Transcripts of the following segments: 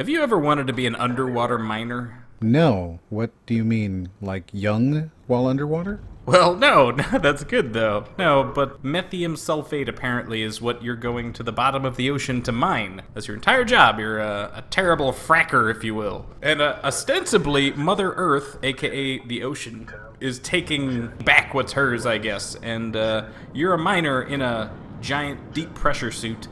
Have you ever wanted to be an underwater miner? No. What do you mean? Like young while underwater? Well, no, that's good though. No, but methium sulfate apparently is what you're going to the bottom of the ocean to mine. That's your entire job. You're a terrible fracker, if you will. And ostensibly, Mother Earth, aka the ocean, is taking back what's hers, I guess. And you're a miner in a giant deep pressure suit,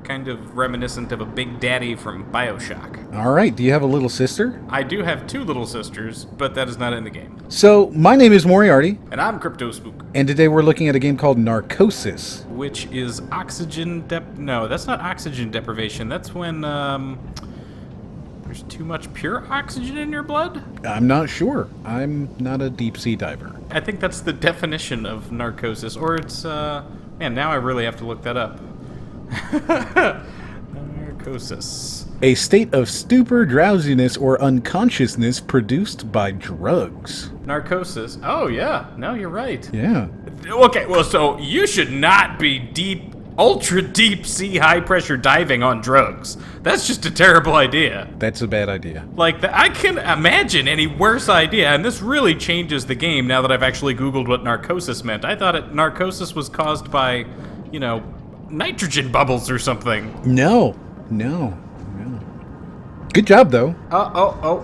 kind of reminiscent of a Big Daddy from BioShock. All right. Do you have a little sister? I do have two little sisters, but that is not in the game. So, my name is Moriarty, And I'm Crypto Spook, and today we're looking at a game called Narcosis. which is oxygen No, that's not oxygen deprivation. That's when there's too much pure oxygen in your blood. I'm not sure. I'm not a deep sea diver. I think that's the definition of narcosis, or it's man. Now I really have to look that up. Narcosis. A state of stupor, drowsiness, or unconsciousness produced by drugs. Narcosis. Oh yeah. No, you're right. Yeah. Okay. Well, so you should not be deep, ultra deep sea, high pressure diving on drugs. That's just a terrible idea. That's a bad idea. Like, I can imagine any worse idea, and this really changes the game now that I've actually Googled what narcosis meant. I thought narcosis was caused by, nitrogen bubbles or something. No. Good job, though.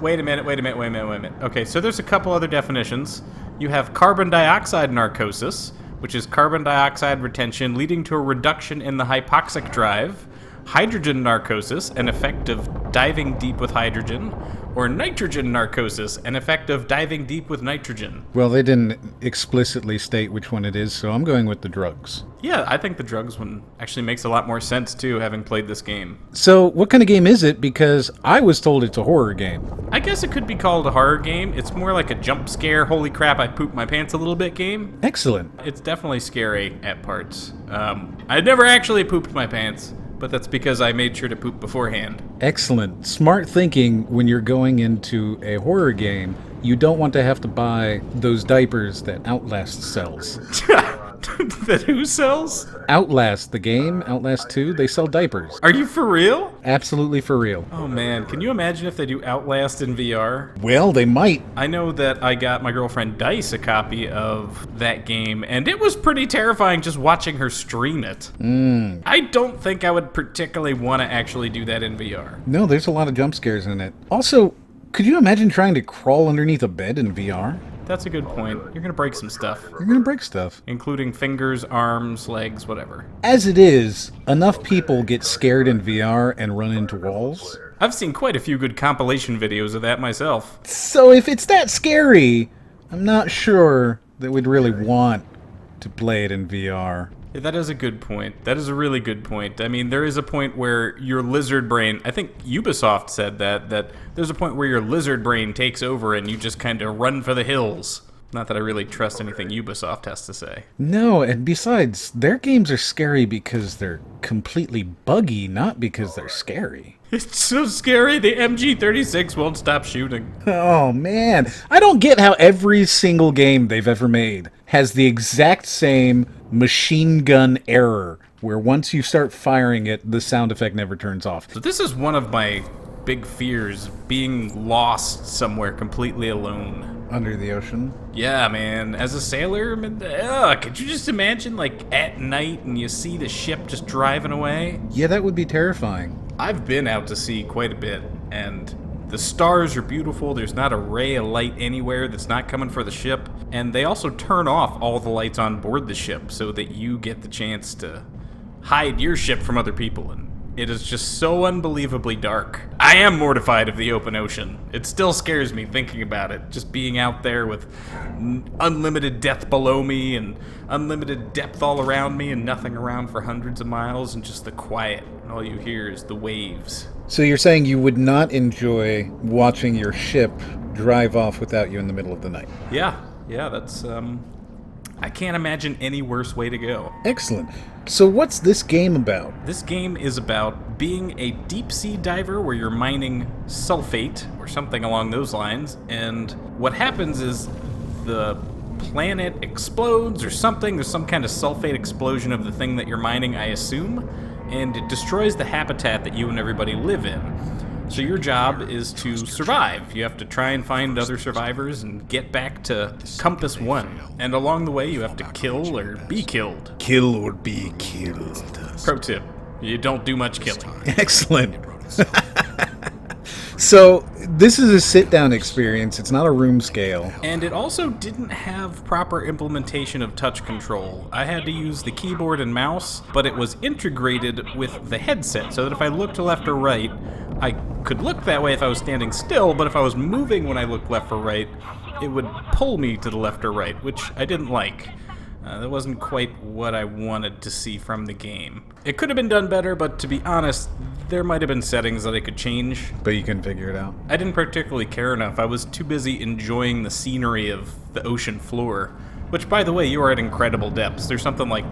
Wait a minute. Okay, so there's a couple other definitions. You have carbon dioxide narcosis, which is carbon dioxide retention leading to a reduction in the hypoxic drive. Hydrogen narcosis, an effect of diving deep with hydrogen, or nitrogen narcosis, an effect of diving deep with nitrogen. Well, they didn't explicitly state which one it is, so I'm going with the drugs. Yeah, I think the drugs one actually makes a lot more sense too, having played this game. So, what kind of game is it? Because I was told it's a horror game. I guess it could be called a horror game. It's more like a jump scare, holy crap, I pooped my pants a little bit game. Excellent. It's definitely scary at parts. I never actually pooped my pants, but that's because I made sure to poop beforehand. Excellent. Smart thinking when you're going into a horror game. You don't want to have to buy those diapers that Outlast sells. That who sells? Outlast, the game, Outlast 2, they sell diapers. Are you for real? Absolutely for real. Oh man, can you imagine if they do Outlast in VR? Well, they might. I know that I got my girlfriend Dice a copy of that game, and it was pretty terrifying just watching her stream it. I don't think I would particularly want to actually do that in VR. No, there's a lot of jump scares in it. Also, could you imagine trying to crawl underneath a bed in VR? That's a good point. You're gonna break some stuff. You're gonna break stuff. Including fingers, arms, legs, whatever. As it is, enough people get scared in VR and run into walls. I've seen quite a few good compilation videos of that myself. So if it's that scary, I'm not sure that we'd really want to play it in VR. Yeah, that is a good point. That is a really good point. I mean, there is a point where your lizard brain, I think Ubisoft said that there's a point where your lizard brain takes over and you just kind of run for the hills. Not that I really trust anything Ubisoft has to say. No, and besides, their games are scary because they're completely buggy, not because they're scary. It's so scary, the MG36 won't stop shooting. Oh man, I don't get how every single game they've ever made has the exact same machine gun error, where once you start firing it, the sound effect never turns off. So this is one of my big fears, being lost somewhere completely alone. Under the ocean? Yeah, man. As a sailor, I mean, could you just imagine, like, at night and you see the ship just driving away? Yeah, that would be terrifying. I've been out to sea quite a bit, and the stars are beautiful. There's not a ray of light anywhere that's not coming for the ship. And they also turn off all the lights on board the ship so that you get the chance to hide your ship from other people. And it is just so unbelievably dark. I am mortified of the open ocean. It still scares me thinking about it. Just being out there with unlimited depth below me and unlimited depth all around me and nothing around for hundreds of miles and just the quiet. And all you hear is the waves. So you're saying you would not enjoy watching your ship drive off without you in the middle of the night? Yeah, that's, I can't imagine any worse way to go. Excellent. So what's this game about? This game is about being a deep sea diver where you're mining sulfate or something along those lines, and what happens is the planet explodes or something. There's some kind of sulfate explosion of the thing that you're mining, I assume, and it destroys the habitat that you and everybody live in. So your job is to survive. You have to try and find other survivors and get back to Compass 1. And along the way, you have to kill or be killed. Kill or be killed. Pro tip, you don't do much killing. Excellent. So, this is a sit-down experience. It's not a room scale. And it also didn't have proper implementation of touch control. I had to use the keyboard and mouse, but it was integrated with the headset, so that if I looked left or right, I could look that way if I was standing still, but if I was moving when I looked left or right, it would pull me to the left or right, which I didn't like. That wasn't quite what I wanted to see from the game. It could have been done better, but to be honest, there might have been settings that I could change. But you can figure it out. I didn't particularly care enough. I was too busy enjoying the scenery of the ocean floor, which, by the way, you are at incredible depths. There's something like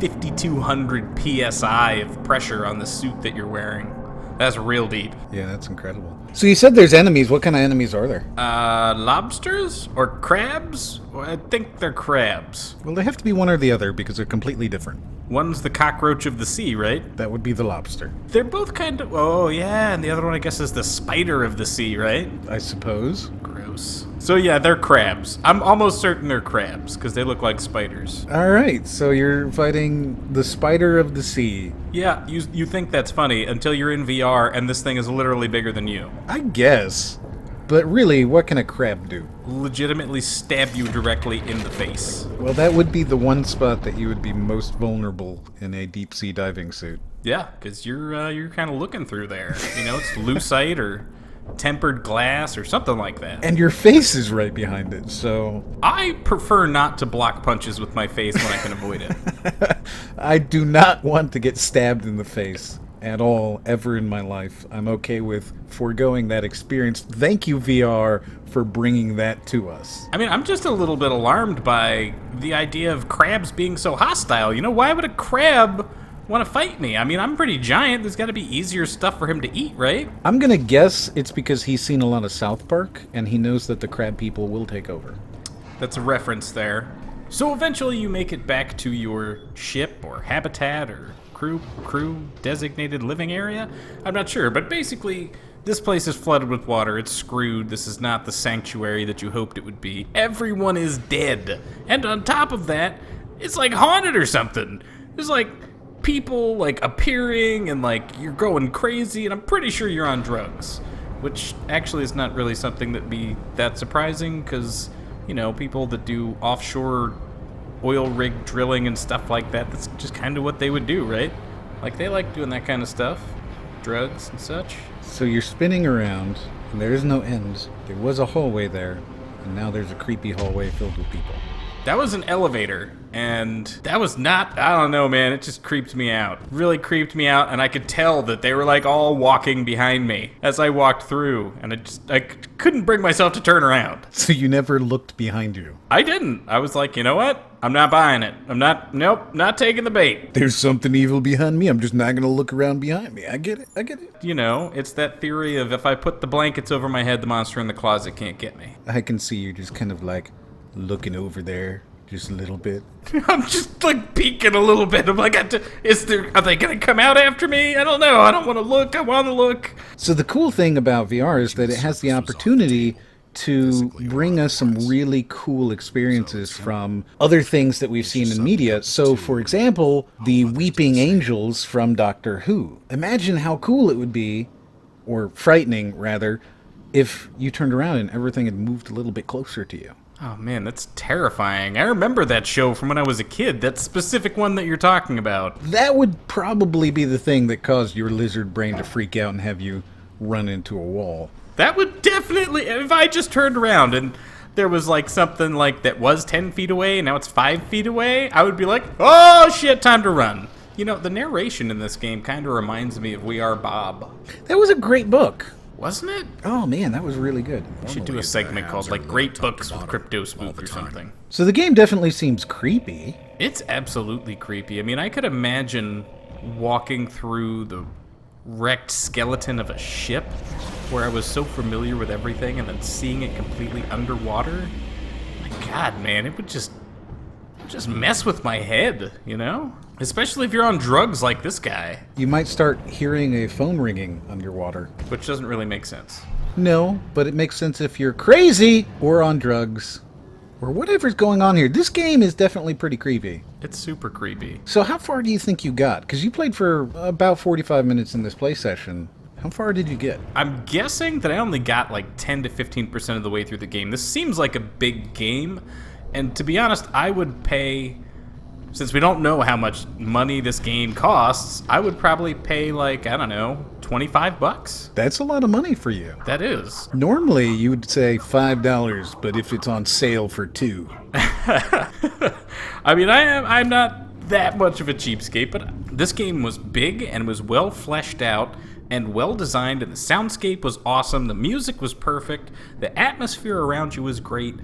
5,200 psi of pressure on the suit that you're wearing. That's real deep. Yeah, that's incredible. So you said there's enemies. What kind of enemies are there? Lobsters? Or crabs? Well, I think they're crabs. Well, they have to be one or the other because they're completely different. One's the cockroach of the sea, right? That would be the lobster. They're both kind of... Oh, yeah, and the other one, I guess, is the spider of the sea, right? I suppose. Gross. So, yeah, they're crabs. I'm almost certain they're crabs, because they look like spiders. All right, so you're fighting the spider of the sea. Yeah, you think that's funny until you're in VR, and this thing is literally bigger than you. I guess. But really, what can a crab do? Legitimately stab you directly in the face. Well, that would be the one spot that you would be most vulnerable in a deep-sea diving suit. Yeah, because you're kind of looking through there. You know, it's lucite or tempered glass or something like that. And your face is right behind it, so... I prefer not to block punches with my face when I can avoid it. I do not want to get stabbed in the face at all, ever in my life. I'm okay with foregoing that experience. Thank you, VR, for bringing that to us. I mean, I'm just a little bit alarmed by the idea of crabs being so hostile. You know, why would a crab want to fight me? I mean, I'm pretty giant. There's got to be easier stuff for him to eat, right? I'm going to guess it's because he's seen a lot of South Park, and he knows that the crab people will take over. That's a reference there. So eventually you make it back to your ship or habitat or crew designated living area? I'm not sure, but basically this place is flooded with water. It's screwed. This is not the sanctuary that you hoped it would be. Everyone is dead. And on top of that, it's like haunted or something. There's like people like appearing and like you're going crazy and I'm pretty sure you're on drugs. Which actually is not really something that'd be that surprising because, you know, people that do offshore oil rig drilling and stuff like that, that's just kind of what they would do, right? Like, they like doing that kind of stuff. Drugs and such. So you're spinning around, and there is no end. There was a hallway there, and now there's a creepy hallway filled with people. That was an elevator, and that was not, I don't know, man, it just creeped me out. Really creeped me out, and I could tell that they were, like, all walking behind me as I walked through, and I couldn't bring myself to turn around. So you never looked behind you? I didn't. I was like, you know what? I'm not buying it. Nope, not taking the bait. There's something evil behind me. I'm just not going to look around behind me. I get it. You know, it's that theory of if I put the blankets over my head, the monster in the closet can't get me. I can see you just kind of like looking over there just a little bit. I'm just like peeking a little bit. I'm like, are they going to come out after me? I don't know. I don't want to look. I want to look. So the cool thing about VR is that it has the opportunity to bring us some really cool experiences from other things that we've seen in media. So, for example, the weeping angels from Doctor Who. Imagine how cool it would be, or frightening, rather, if you turned around and everything had moved a little bit closer to you. Oh man, that's terrifying. I remember that show from when I was a kid, that specific one that you're talking about. That would probably be the thing that caused your lizard brain to freak out and have you run into a wall. That would definitely, if I just turned around and there was like something like that was 10 feet away and now it's 5 feet away, I would be like, oh shit, time to run. You know, the narration in this game kind of reminds me of We Are Bob. That was a great book. Wasn't it? Oh man, that was really good. We should do a segment called like Great Books with Crypto Spook or something. So the game definitely seems creepy. It's absolutely creepy. I mean, I could imagine walking through the wrecked skeleton of a ship where I was so familiar with everything and then seeing it completely underwater. My God, man, it would just mess with my head, you know? Especially if you're on drugs like this guy, You might start hearing a phone ringing underwater. which doesn't really make sense. No, but it makes sense if you're crazy or on drugs or whatever's going on here. This game is definitely pretty creepy. It's super creepy. So how far do you think you got? Because you played for about 45 minutes in this play session. How far did you get? I'm guessing that I only got like 10 to 15% of the way through the game. This seems like a big game, and to be honest, I would pay, since we don't know how much money this game costs, I would probably pay like, I don't know, $25? That's a lot of money for you. That is. Normally you would say $5, but if it's on sale for $2. I mean, I'm not that much of a cheapskate, but this game was big and was well fleshed out and well designed, and the soundscape was awesome, the music was perfect, the atmosphere around you was great.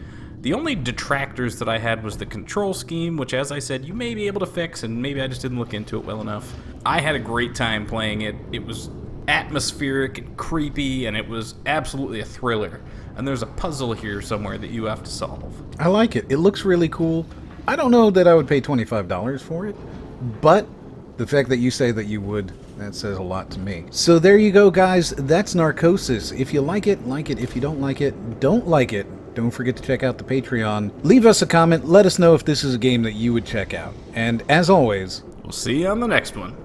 The only detractors that I had was the control scheme, which, as I said, you may be able to fix, and maybe I just didn't look into it well enough. I had a great time playing it. It was atmospheric and creepy, and it was absolutely a thriller. And there's a puzzle here somewhere that you have to solve. I like it. It looks really cool. I don't know that I would pay $25 for it, but the fact that you say that you would, that says a lot to me. So there you go, guys. That's Narcosis. If you like it, like it. If you don't like it, don't like it. Don't forget to check out the Patreon. Leave us a comment. Let us know if this is a game that you would check out. And as always, We'll see you on the next one.